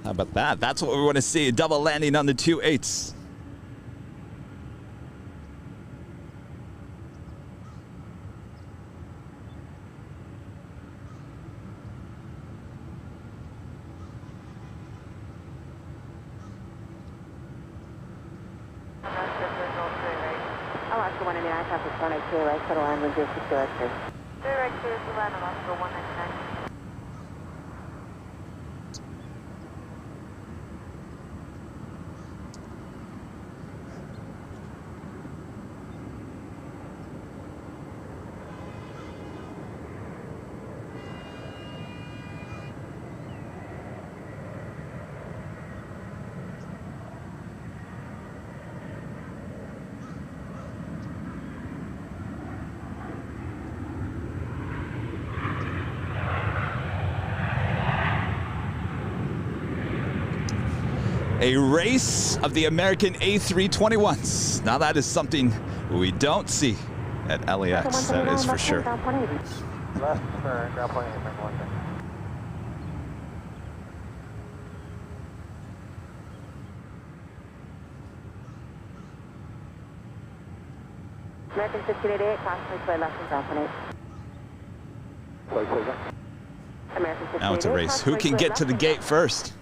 How about that? That's what we want to see. A double landing on the 2.8s. A race of the American A321s. Now that is something we don't see at LAX, that is for sure. Left turn, ground point, American 1588, possibly play left and ground point. Now it's a race. Who can get to the gate first?